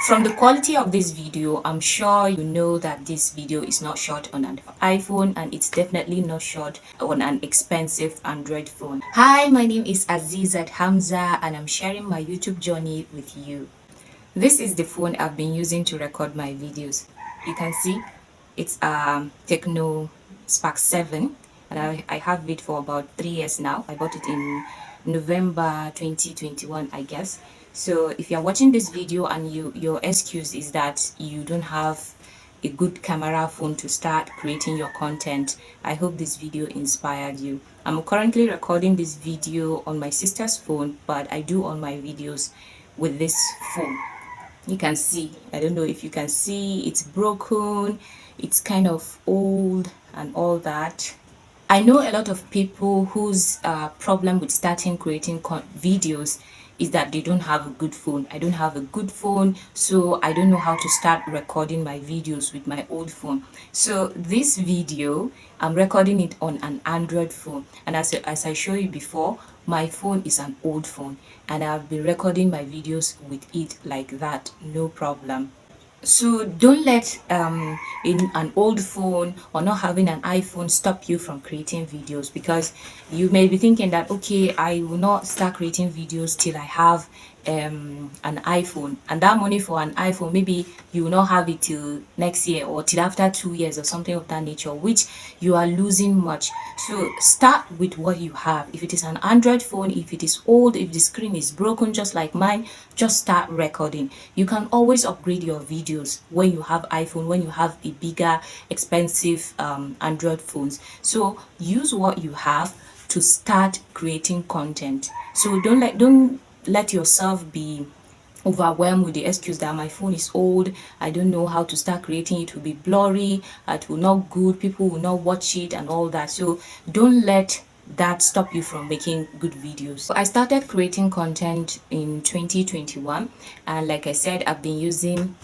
From the quality of this video, I'm sure you know that this video is not shot on an iPhone and it's definitely not shot on an expensive Android phone. Hi, my name is Azizat Hamza and I'm sharing my YouTube journey with you. This is the phone I've been using to record my videos. You can see it's a Techno Spark 7 and I have it for about 3 years now. I bought it in November 2021, I guess. So if you're watching this video and your excuse is that you don't have a good camera phone to start creating your content, I hope this video inspired you. I'm currently recording this video on my sister's phone, but I do all my videos with this phone. You can see, I don't know if you can see, it's broken, it's kind of old and all that. I know a lot of people whose problem with starting creating videos is that they don't have a good phone. I don't have a good phone, so I don't know how to start recording my videos with my old phone. So this video, I'm recording it on an Android phone, and as I showed you before, my phone is an old phone and I've been recording my videos with it like that, no problem. So don't let in an old phone or not having an iPhone stop you from creating videos, because you may be thinking that, okay, I will not start creating videos till I have an iPhone, and that money for an iPhone, maybe you will not have it till next year or till after 2 years or something of that nature, which you are losing much. So start with what you have. If it is an Android phone, if it is old, if the screen is broken just like mine, just start recording. You can always upgrade your videos when you have iPhone, when you have a bigger expensive Android phones. So use what you have to start creating content. So don't let yourself be overwhelmed with the excuse that my phone is old, I don't know how to start creating, it will be blurry, it will not good, people will not watch it and all that. So don't let that stop you from making good videos. So I started creating content in 2021, and like I said, I've been using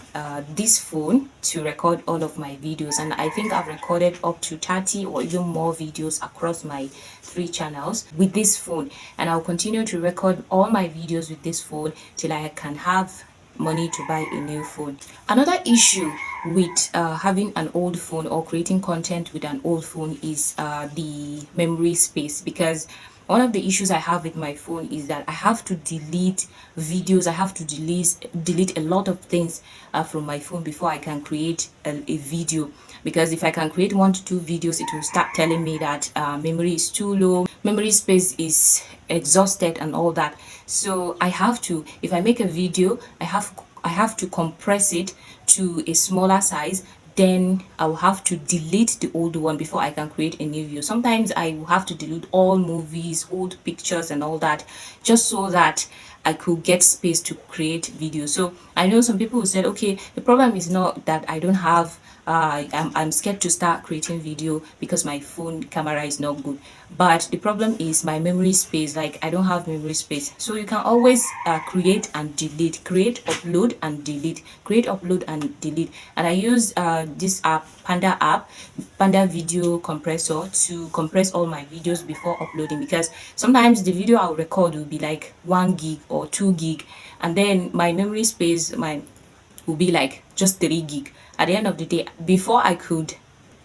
this phone to record all of my videos, and I think I've recorded up to 30 or even more videos across my 3 channels with this phone, and I'll continue to record all my videos with this phone till I can have money to buy a new phone. Another issue with having an old phone or creating content with an old phone is the memory space, because one of the issues I have with my phone is that I have to delete videos, I have to delete a lot of things from my phone before I can create a video, because if I can create 1 to 2 videos, it will start telling me that memory is too low, memory space is exhausted and all that. So I have to, if I make a video, I have to compress it to a smaller size, then I will have to delete the old one before I can create a new video. Sometimes I will have to delete all movies, old pictures and all that, just so that I could get space to create videos. So I know some people who said, okay, the problem is not that I don't have I'm scared to start creating video because my phone camera is not good, but the problem is my memory space. Like, I don't have memory space. So you can always create and delete, create, upload and delete, create, upload and delete. And I use this app, Panda Video Compressor, to compress all my videos before uploading, because sometimes the video I'll record will be like 1 gig or 2 gig, and then my memory space will be like just 3 gig. At the end of the day, before I could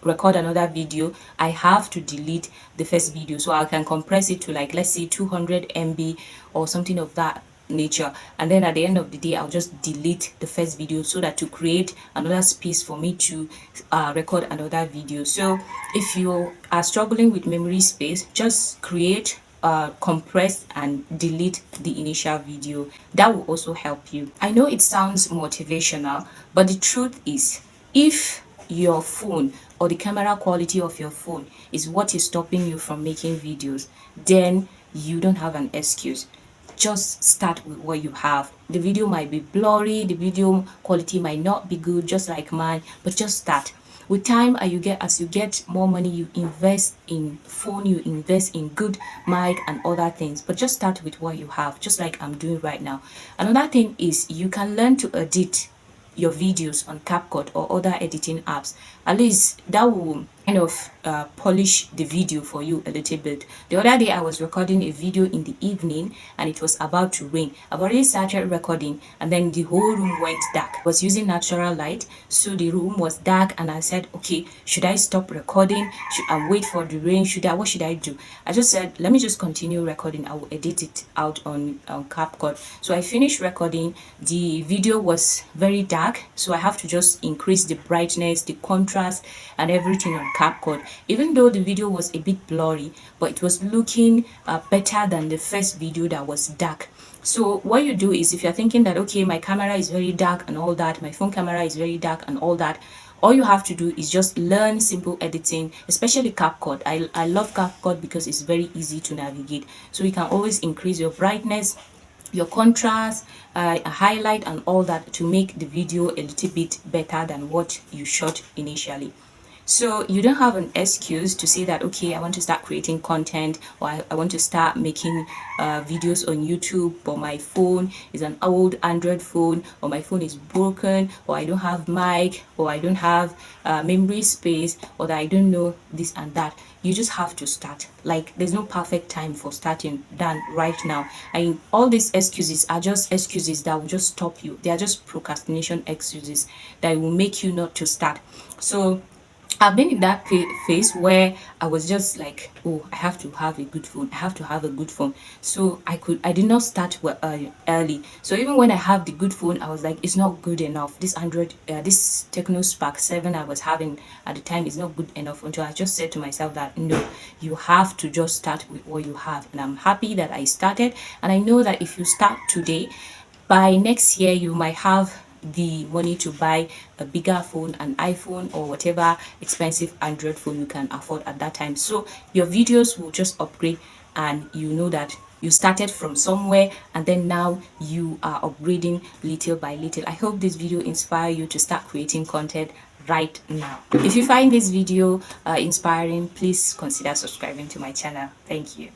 record another video, I have to delete the first video so I can compress it to, like, let's say 200 MB or something of that nature, and then at the end of the day I'll just delete the first video so that to create another space for me to record another video. So if you are struggling with memory space, just create, compress and delete the initial video. That will also help you. I know it sounds motivational, but the truth is, if your phone or the camera quality of your phone is what is stopping you from making videos, then you don't have an excuse. Just start with what you have. The video might be blurry, the video quality might not be good, just like mine, but just start. With time, as you get more money, you invest in phone, you invest in good mic and other things, but just start with what you have, just like I'm doing right now. Another thing is, you can learn to edit your videos on CapCut or other editing apps. At least that will of polish the video for you a little bit. The other day I was recording a video in the evening and it was about to rain. I've already started recording and then the whole room went dark. I was using natural light, so the room was dark and I said, okay, should I stop recording? Should I wait for the rain? What should I do? I just said, let me just continue recording. I will edit it out on CapCut. So I finished recording. The video was very dark, so I have to just increase the brightness, the contrast and everything on CapCut. Even though the video was a bit blurry, but it was looking better than the first video that was dark. So what you do is, if you're thinking that, okay, my camera is very dark and all that, my phone camera is very dark and all that, all you have to do is just learn simple editing, especially CapCut. I love CapCut because it's very easy to navigate. So you can always increase your brightness, your contrast, highlight and all that to make the video a little bit better than what you shot initially. So you don't have an excuse to say that, okay, I want to start creating content, or I want to start making videos on YouTube, but my phone is an old Android phone, or my phone is broken, or I don't have mic, or I don't have memory space, or that I don't know this and that. You just have to start. Like, there's no perfect time for starting than right now. And all these excuses are just excuses that will just stop you. They are just procrastination excuses that will make you not to start. So I've been in that phase where I was just like, oh, I have to have a good phone. I have to have a good phone. So I did not start early. So even when I have the good phone, I was like, it's not good enough. This Android, this Techno Spark 7 I was having at the time is not good enough, until I just said to myself that, no, you have to just start with what you have. And I'm happy that I started. And I know that if you start today, by next year, you might have the money to buy a bigger phone, an iPhone or whatever expensive Android phone you can afford at that time. So your videos will just upgrade, and you know that you started from somewhere and then now you are upgrading little by little. I hope this video inspire you to start creating content right now. If you find this video inspiring, please consider subscribing to my channel. Thank you.